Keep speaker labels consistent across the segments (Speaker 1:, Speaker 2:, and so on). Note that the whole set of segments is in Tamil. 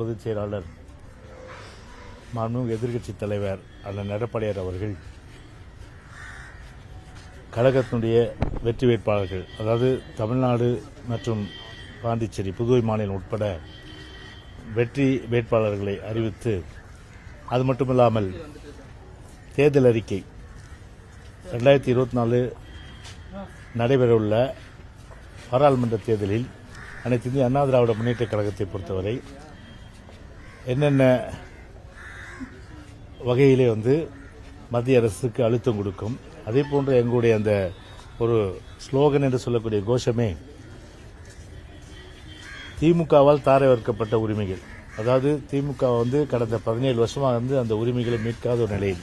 Speaker 1: பொதுச் செயலாளர் மாண்புமிகு எதிர்க்கட்சித் தலைவர் அண்ணன் எடப்பாடியார் அவர்கள் கழகத்தினுடைய வெற்றி வேட்பாளர்கள், அதாவது தமிழ்நாடு மற்றும் பாண்டிச்சேரி, புதுவை மாநிலம் உட்பட வெற்றி வேட்பாளர்களை அறிவித்து, அது மட்டுமில்லாமல் தேர்தல் அறிக்கை 2024 நடைபெறவுள்ள பாராளுமன்ற தேர்தலில் அனைத்து இந்திய அண்ணா திராவிட முன்னேற்றக் கழகத்தை பொறுத்தவரை என்னென்ன வகையிலே மத்திய அரசுக்கு அழுத்தம் கொடுக்கும், அதே போன்று எங்களுடைய அந்த ஒரு ஸ்லோகன் என்று சொல்லக்கூடிய கோஷமே திமுகவால் தாரை வார்க்கப்பட்ட உரிமைகள். அதாவது திமுக கடந்த 17 வருஷமாக அந்த உரிமைகளை மீட்காத ஒரு நிலையில்,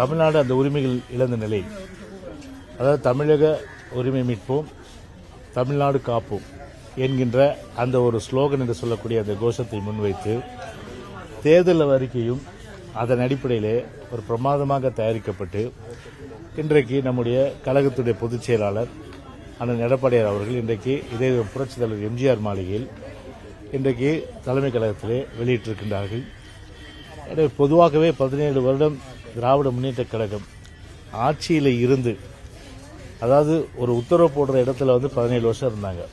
Speaker 1: தமிழ்நாடு அந்த உரிமைகள் இழந்த நிலையில், அதாவது தமிழக உரிமை மீட்போம், தமிழ்நாடு காப்போம் என்கின்ற அந்த ஒரு ஸ்லோகன் என்று சொல்லக்கூடிய அந்த கோஷத்தை முன்வைத்து தேர்தல் அறிக்கையும் அதன் அடிப்படையிலே ஒரு பிரமாதமாக தயாரிக்கப்பட்டு இன்றைக்கு நம்முடைய கழகத்துடைய பொதுச் செயலாளர் அண்ணன் எடப்பாடியார் அவர்கள் இன்றைக்கு இதே புரட்சித் தலைவர் எம்ஜிஆர் மாளிகையில் இன்றைக்கு தலைமை கழகத்திலே வெளியிட்டிருக்கின்றார்கள். எனவே பொதுவாகவே 17 வருடம் திராவிட முன்னேற்றக் கழகம் ஆட்சியில் இருந்து, அதாவது ஒரு உத்தரவு போடுற இடத்துல 17 வருஷம் இருந்தாங்க.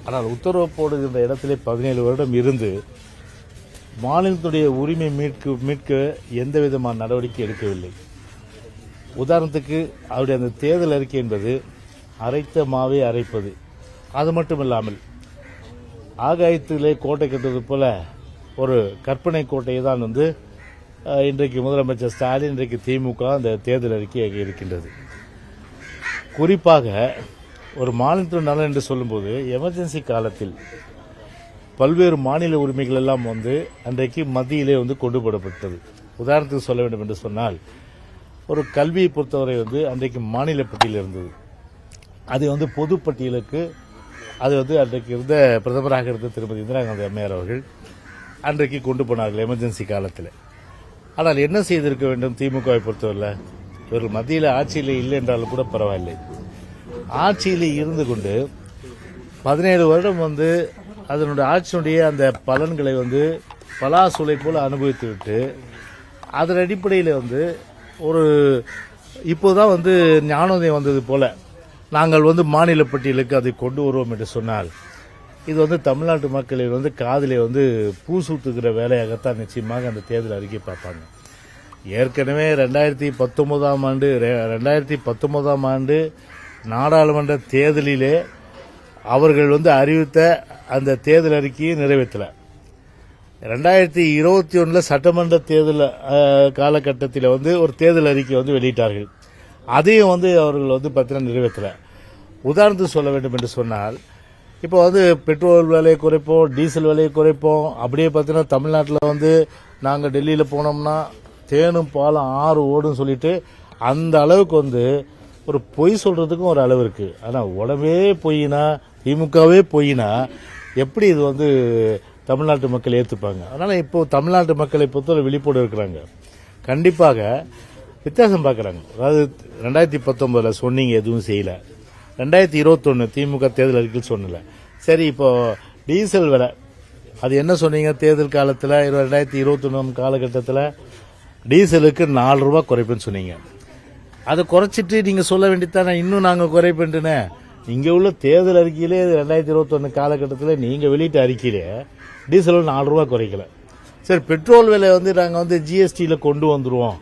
Speaker 1: ஆனால் உத்தரவு போடுகின்ற இடத்திலே 17 வருடம் இருந்து மாநிலத்துடைய உரிமை மீட்க எந்த விதமான நடவடிக்கை எடுக்கவில்லை. உதாரணத்துக்கு அவருடைய அந்த தேர்தல் அறிக்கை என்பது அரைத்த மாவை அரைப்பது. அது மட்டுமில்லாமல் ஆகாயத்திலே கோட்டை கட்டுவது போல ஒரு கற்பனை கோட்டையை தான் இன்றைக்கு முதலமைச்சர் ஸ்டாலின், இன்றைக்கு திமுக அந்த தேர்தல் அறிக்கை இருக்கின்றது. குறிப்பாக ஒரு மாநிலத்தின் நலன் என்று சொல்லும்போது எமர்ஜென்சி காலத்தில் பல்வேறு மாநில உரிமைகள் எல்லாம் அன்றைக்கு மத்தியிலே கொண்டு போடப்பட்டது. உதாரணத்துக்கு சொல்ல வேண்டும் என்று சொன்னால், ஒரு கல்வியை பொறுத்தவரை அன்றைக்கு மாநில பட்டியல் இருந்தது. அது பொது பட்டியலுக்கு அது அன்றைக்கு இருந்த பிரதமராக இருந்த திருமதி இந்திரா காந்தி அம்மையார் அவர்கள் அன்றைக்கு கொண்டு போனார்கள் எமர்ஜென்சி காலத்தில். ஆனால் என்ன செய்திருக்க வேண்டும் திமுகவை பொறுத்தவரை? இவர்கள் மத்தியில் ஆட்சியில் இல்லை என்றாலும் கூட பரவாயில்லை, ஆட்சியில் இருந்து கொண்டு 17 வருடம் அதனுடைய ஆட்சியினுடைய அந்த பலன்களை பலாசூலை போல அனுபவித்து விட்டு, அதன் அடிப்படையில் ஒரு இப்போதான் ஞானோதயம் வந்தது போல நாங்கள் மாநில பட்டியலுக்கு அதை கொண்டு வருவோம் என்று சொன்னால், இது தமிழ்நாட்டு மக்களில் காதிலே பூ சூத்துகிற வேலையாகத்தான் நிச்சயமாக அந்த தேர்தல் அறிக்கை பார்ப்பாங்க. ஏற்கனவே 2019ஆம் ஆண்டு நாடாளுமன்ற தேர்தலிலே அவர்கள் அறிவித்த அந்த தேர்தல் அறிக்கையை நிறைவேற்றல. 2021 சட்டமன்ற தேர்தல் காலகட்டத்தில் ஒரு தேர்தல் அறிக்கை வெளியிட்டார்கள். அதையும் அவர்கள் பத்திரம் நிறைவேற்றல. உதாரணத்துக்கு சொல்ல வேண்டும் என்று சொன்னால், இப்போ பெட்ரோல் விலையை குறைப்போம், டீசல் விலையை குறைப்போம், அப்படியே பார்த்தீங்கன்னா தமிழ்நாட்டில் நாங்கள் டெல்லியில் போனோம்னா தேனும் பாலும் ஆறு ஓடும் சொல்லிட்டு அந்த அளவுக்கு ஒரு பொய் சொல்றதுக்கும் ஒரு அளவு இருக்கு. ஆனால் உடம்பே பொய்னா, திமுகவே பொய்னா எப்படி இது தமிழ்நாட்டு மக்கள் ஏற்றுப்பாங்க? அதனால இப்போ தமிழ்நாட்டு மக்களை பொறுத்தவரை விழிப்போடு இருக்கிறாங்க. கண்டிப்பாக வித்தியாசம் பார்க்குறாங்க. அதாவது 2019 சொன்னீங்க, எதுவும் செய்யல. 2021 திமுக தேர்தல் அறிக்கையில் சொன்னல. சரி, இப்போ டீசல் விலை அது என்ன சொன்னீங்க தேர்தல் காலத்தில்? 2021 காலகட்டத்தில் டீசலுக்கு 4 ரூபாய் குறைப்புன்னு சொன்னீங்க. அதை குறைச்சிட்டு நீங்க சொல்ல வேண்டியதானே இன்னும் நாங்கள் குறைப்புன்னு. இங்கே உள்ள தேர்தல் அறிக்கையிலே 2021 காலகட்டத்தில் நீங்க வெளியிட்ட அறிக்கையிலே டீசல் 4 ரூபாய் குறைக்கல. சரி, பெட்ரோல் விலை நாங்கள் ஜிஎஸ்டியில கொண்டு வந்துருவோம்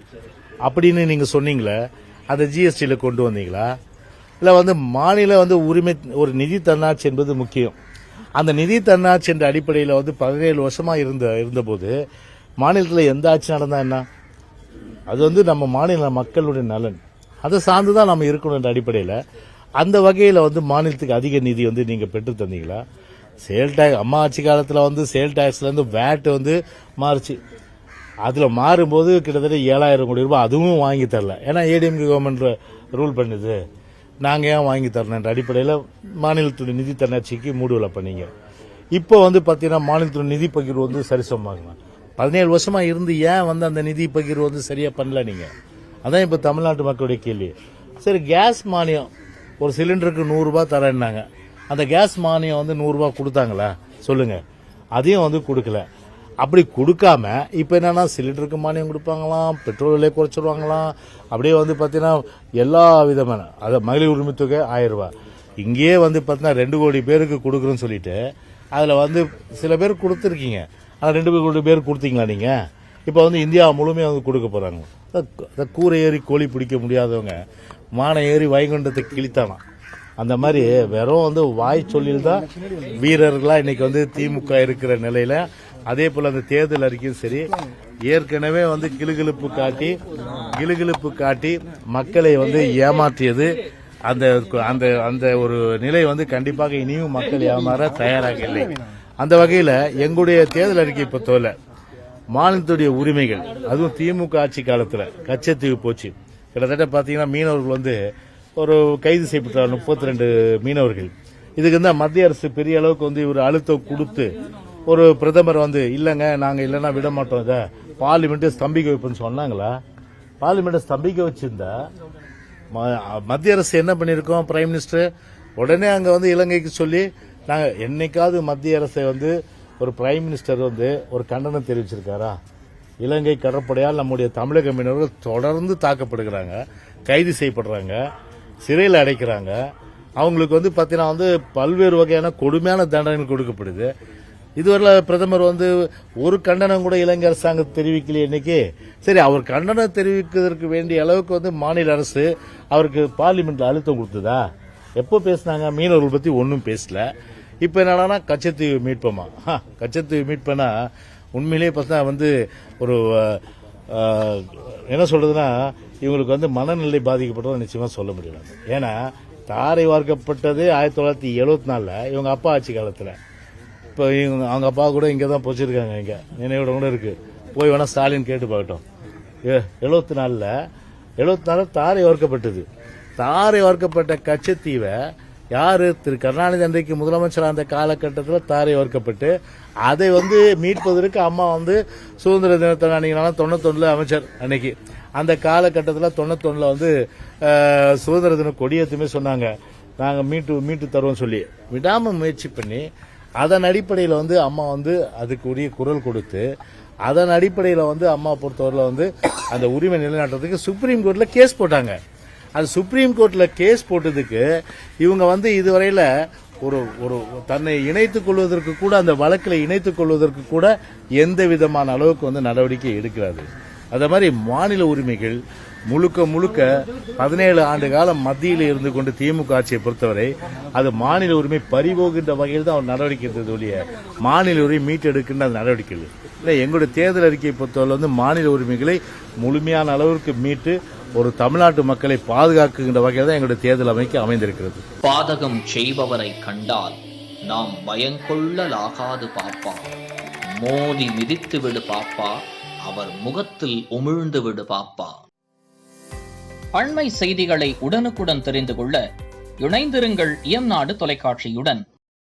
Speaker 1: அப்படின்னு நீங்க சொன்னீங்களே, அதை ஜிஎஸ்டியில கொண்டு வந்தீங்களா? இல்லை மாநில உரிமை, ஒரு நிதி தன்னாட்சி என்பது முக்கியம். அந்த நிதி தன்னாட்சி என்ற அடிப்படையில் 17 வருஷமா இருந்தபோது மாநிலத்தில் எந்த ஆட்சி நடந்தா என்ன? அது நம்ம மாநில மக்களுடைய நலன், அதை சார்ந்துதான் நம்ம இருக்கணும் என்ற அடிப்படையில் அந்த வகையில் மாநிலத்துக்கு அதிக நிதி நீங்க பெற்று தந்தீங்களா? சேல் டாக்ஸ் அம்மா ஆட்சி காலத்தில் சேல் டாக்ஸ்ல வேட் மாறுச்சு. அதுல மாறும்போது கிட்டத்தட்ட 7000 கோடி ரூபாய் அதுவும் வாங்கி தரல. ஏன்னா ஏடிஎம்கே கவர்மெண்ட் ரூல் பண்ணுது, நாங்க ஏன் வாங்கி தரணும் என்ற அடிப்படையில் மாநிலத்துடைய நிதி தன்னாட்சிக்கு மூடுவலை பண்ணீங்க. இப்போ பாத்தீங்கன்னா மாநிலத்துடைய நிதி பகிர்வு சரிசமமாகணும். 17 வருஷமா இருந்து ஏன் அந்த நிதி பகிர்வு சரியா பண்ணல நீங்க? அதான் இப்ப தமிழ்நாட்டு மக்களுடைய கேள்வி. சரி, கேஸ் மானியம் ஒரு சிலிண்டருக்கு 100 ரூபாய் தரேன்னாங்க. அந்த கேஸ் மானியம் 100 ரூபாய் கொடுத்தாங்களா? சொல்லுங்க. அதையும் வந்து கொடுக்கல. அப்படி கொடுக்காம இப்போ என்னன்னா சிலிண்டருக்கு மானியம் கொடுப்பாங்களாம், பெட்ரோல் விலையை குறைச்சிடுவாங்களாம், அப்படியே வந்து பார்த்தீங்கன்னா எல்லா விதமான அதை மகளிர் உரிமை தொகை 1000 ரூபாய் இங்கேயே வந்து பார்த்தீங்கன்னா 2 கோடி பேருக்கு கொடுக்குறோன்னு சொல்லிட்டு அதில் வந்து சில பேர் கொடுத்துருக்கீங்க. ஆனால் 2 கோடி பேர் கொடுத்தீங்களா நீங்கள்? இப்போ வந்து இந்தியா முழுமையாக வந்து கொடுக்க போகிறாங்க. அதை கூரை ஏறி கோழி பிடிக்க முடியாதவங்க மானை ஏறி வைகுண்டத்தை கிழித்தானா அந்த மாதிரி வெறும் வந்து வாய் சொல்லில் தான் வீரர்களாக இன்னைக்கு வந்து திமுக இருக்கிற நிலையில. அதே போல் அந்த தேர்தல் அறிக்கையும் சரி, ஏற்கனவே வந்து கிளுகிழுப்பு காட்டி மக்களை வந்து ஏமாற்றியது. அந்த அந்த அந்த ஒரு நிலை வந்து கண்டிப்பாக இனியும் மக்கள் ஏமாற தயாராக இல்லை. அந்த வகையில் எங்களுடைய தேர்தல் அறிக்கை பொறுத்தவரை மாநிலத்துடைய உரிமைகள், அதுவும் திமுக ஆட்சி காலத்தில் கச்சத்தீவு போச்சு. கிட்டத்தட்ட பார்த்தீங்கன்னா மீனவர்கள் வந்து ஒரு கைது செய்யப்பட்டார் 32 மீனவர்கள். இதுக்கு வந்து மத்திய அரசு பெரிய அளவுக்கு வந்து இவர் அழுத்தம் கொடுத்து ஒரு பிரதமர் வந்து இல்லைங்க நாங்கள் இல்லைன்னா விட மாட்டோம், இதை பார்லிமெண்ட்டை ஸ்தம்பிக்க வைப்போம்னு சொன்னாங்களா? பார்லிமெண்ட்டை ஸ்தம்பிக்க வச்சிருந்தா மத்திய அரசு என்ன பண்ணியிருக்கோம்? பிரைம் மினிஸ்டர் உடனே அங்கே வந்து இலங்கைக்கு சொல்லி நாங்கள் என்னைக்காவது மத்திய அரசை வந்து ஒரு பிரைம் மினிஸ்டர் வந்து ஒரு கண்டனம் தெரிவிச்சிருக்காரா? இலங்கை கடற்படையால் நம்முடைய தமிழக மீனவர்கள் தொடர்ந்து தாக்கப்படுகிறாங்க, கைது செய்யப்படுறாங்க, சிறையில் அடைக்கிறாங்க. அவங்களுக்கு வந்து பார்த்தீங்கன்னா வந்து பல்வேறு வகையான கொடுமையான தண்டனைகள் கொடுக்கப்படுது. இதுவரை பிரதமர் வந்து ஒரு கண்டனம் கூட இலங்கை அரசாங்கம் தெரிவிக்கலையே இன்னைக்கு. சரி, அவர் கண்டனம் தெரிவிக்கிறதுக்கு வேண்டிய அளவுக்கு வந்து மாநில அரசு அவருக்கு பார்லிமெண்ட்ல அழுத்தம் கொடுத்ததா? எப்போ பேசினாங்க? மீனவர்கள் பத்தி ஒன்றும் பேசல. இப்போ என்னன்னா கச்சத்தீவு மீட்போமா? கச்சத்தீவு மீட்பனா உண்மையிலேயே பார்த்தா வந்து ஒரு என்ன சொல்றதுன்னா இவங்களுக்கு வந்து மனநிலை பாதிக்கப்பட்டதை நிச்சயமா சொல்ல முடியாது. ஏன்னா தாரை வார்க்கப்பட்டது 1974 இவங்க அப்பா ஆட்சி காலத்தில். இப்போ அவங்க அப்பா கூட இங்கே தான் போச்சிருக்காங்க, இங்கே நினைவிடம் கூட இருக்கு. போய் வேணா ஸ்டாலின் கேட்டு பார்க்கட்டும். 74 தாரை வார்க்கப்பட்டது. தாரை வார்க்கப்பட்ட கச்சத்தீவை யாரு? திரு கருணாநிதி அன்றைக்கு முதலமைச்சர் அந்த காலகட்டத்தில் தாரை வார்க்கப்பட்டு அதை வந்து மீட்பதற்கு அம்மா வந்து சுதந்திர தினத்தை அன்னைக்கு 91 அமைச்சர் அன்னைக்கு அந்த காலகட்டத்தில் 91 வந்து சுதந்திர தின கொடியேற்றுமே சொன்னாங்க, நாங்கள் மீட்டு தருவோம் சொல்லி விடாம முயற்சி பண்ணி அதன் அடிப்படையில் வந்து அம்மா வந்து அதுக்கு உரிய குரல் கொடுத்து அதன் அடிப்படையில் வந்து அம்மா பொறுத்தவரையில் வந்து அந்த உரிமை நிலைநாட்டுறதுக்கு சுப்ரீம் கோர்ட்ல கேஸ் போட்டாங்க. அது சுப்ரீம் கோர்ட்ல கேஸ் போட்டதுக்கு இவங்க வந்து இதுவரையில ஒரு ஒரு தன்னை இணைத்துக் கொள்வதற்கு கூட அந்த வழக்கில் இணைத்துக் கொள்வதற்கு கூட எந்த விதமான அளவுக்கு வந்து நடவடிக்கை எடுக்கிறாரு. அதே மாதிரி மாநில உரிமைகள் முழுக்க 17 ஆண்டு காலம் மத்தியில் இருந்து கொண்டு திமுக ஆட்சியை பொறுத்தவரை அது மாநில உரிமை பறிபோகின்ற வகையில் தான் அவர் நடவடிக்கை எடுத்தது ஒழிய மாநில உரிமை மீட்டெடுக்கின்ற நடவடிக்கை இல்லை. எங்களுடைய தேர்தல் அறிக்கையை பொறுத்தவரை வந்து மாநில உரிமைகளை முழுமையான அளவிற்கு மீட்டு ஒரு தமிழ்நாட்டு மக்களை பாதுகாக்குகின்ற வகையில் தான் எங்களுடைய தேர்தல் அமைக்க அமைந்திருக்கிறது.
Speaker 2: பாதகம் செய்பவரை கண்டால் நாம் பயங்கொள்ளலாகாது பாப்பா, மோதி மிதித்து விடு பாப்பா, அவர் முகத்தில் உமிழ்ந்து விடு பாப்பா. அண்மை செய்திகளை உடனுக்குடன் தெரிந்து கொள்ள இணைந்திருங்கள் இயம்நாடு தொலைக்காட்சியுடன்.